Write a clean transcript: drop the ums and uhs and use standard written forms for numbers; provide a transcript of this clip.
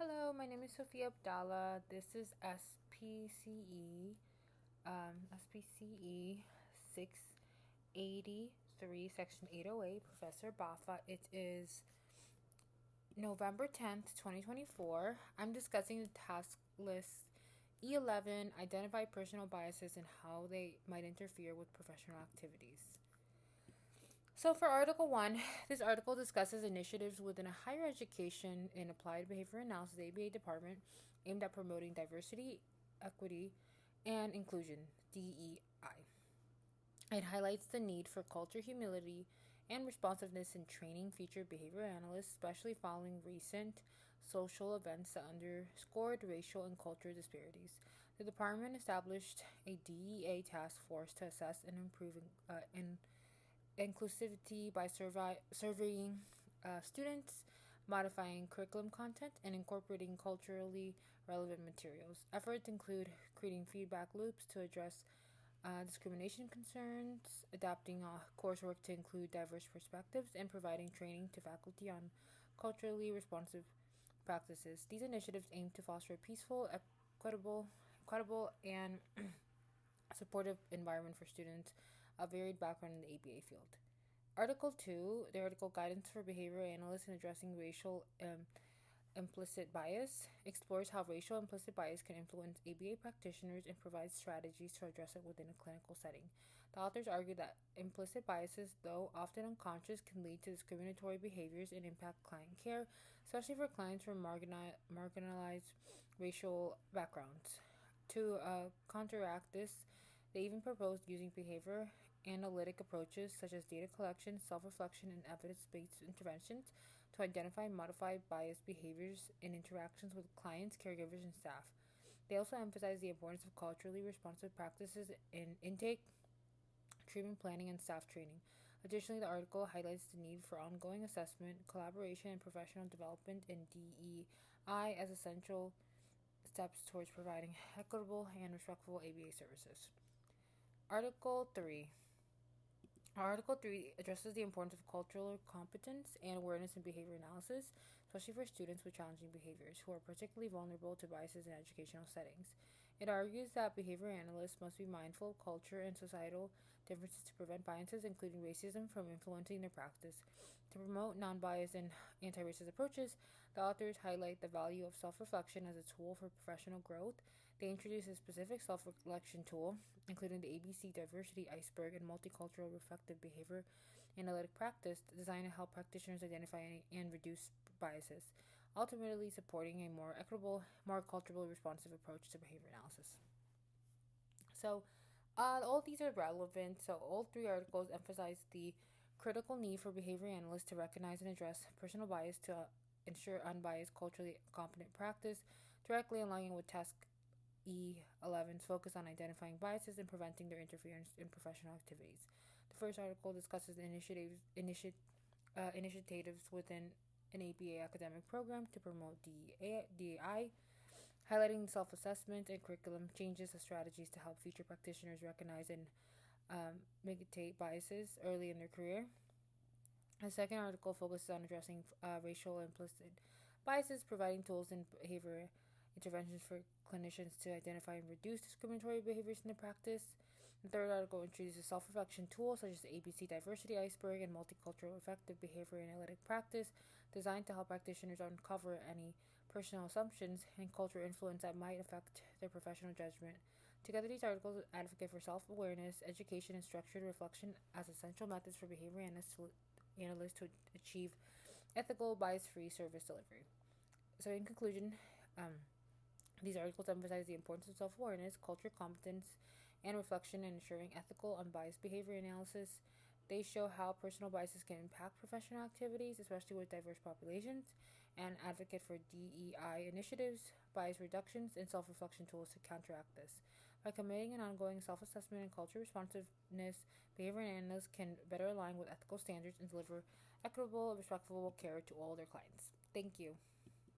Hello, my name is Sophia Abdallah. This is SPCE 683, Section 808, Professor Bafa. It is November 10th, 2024. I'm discussing the task list E11, identify personal biases and how they might interfere with professional activities. So, for Article 1, this article discusses initiatives within a higher education in applied behavior analysis ABA department aimed at promoting diversity, equity, and inclusion DEI. It highlights the need for culture, humility, and responsiveness in training future behavior analysts, especially following recent social events that underscored racial and cultural disparities. The department established a DEA task force to assess and improve inclusivity by surveying students, modifying curriculum content, and incorporating culturally relevant materials. Efforts include creating feedback loops to address discrimination concerns, adapting coursework to include diverse perspectives, and providing training to faculty on culturally responsive practices. These initiatives aim to foster a peaceful, equitable, and supportive environment for students of varied background in the ABA field. Article 2, the article Guidance for Behavioral Analysts in Addressing Racial Implicit Bias, explores how racial implicit bias can influence ABA practitioners and provides strategies to address it within a clinical setting. The authors argue that implicit biases, though often unconscious, can lead to discriminatory behaviors and impact client care, especially for clients from marginalized racial backgrounds. To counteract this, they even proposed using behavior analytic approaches such as data collection, self reflection, and evidence based interventions to identify and modify biased behaviors in interactions with clients, caregivers, and staff. They also emphasize the importance of culturally responsive practices in intake, treatment planning, and staff training. Additionally, the article highlights the need for ongoing assessment, collaboration, and professional development in DEI as essential steps towards providing equitable and respectful ABA services. Article 3. Article 3 addresses the importance of cultural competence and awareness in behavior analysis, especially for students with challenging behaviors who are particularly vulnerable to biases in educational settings. It argues that behavior analysts must be mindful of culture and societal differences to prevent biases, including racism, from influencing their practice. To promote non biased and anti racist approaches, the authors highlight the value of self reflection as a tool for professional growth. They introduce a specific self reflection tool, including the ABC Diversity Iceberg and Multicultural Reflective Behavior Analytic Practice, designed to help practitioners identify and reduce biases, ultimately supporting a more equitable, more culturally responsive approach to behavior analysis. So, all these are relevant. So, all three articles emphasize the critical need for behavior analysts to recognize and address personal bias to ensure unbiased, culturally competent practice, directly aligning with task E11's focus on identifying biases and preventing their interference in professional activities. The first article discusses the initiatives within an ABA academic program to promote DEI, highlighting self assessment and curriculum changes as strategies to help future practitioners recognize and mitigate biases early in their career. The second article focuses on addressing racial implicit biases, providing tools and behavior interventions for clinicians to identify and reduce discriminatory behaviors in the practice. The third article introduces self-reflection tools such as the ABC Diversity Iceberg and Multicultural Effective Behavior Analytic Practice, designed to help practitioners uncover any personal assumptions and cultural influence that might affect their professional judgment. Together, these articles advocate for self-awareness, education, and structured reflection as essential methods for behavior analysts to achieve ethical, bias-free service delivery. So, in conclusion, these articles emphasize the importance of self awareness, cultural competence, and reflection in ensuring ethical, unbiased behavior analysis. They show how personal biases can impact professional activities, especially with diverse populations, and advocate for DEI initiatives, bias reductions, and self reflection tools to counteract this. By committing an ongoing self assessment and cultural responsiveness, behavior analysts can better align with ethical standards and deliver equitable, respectful care to all their clients. Thank you.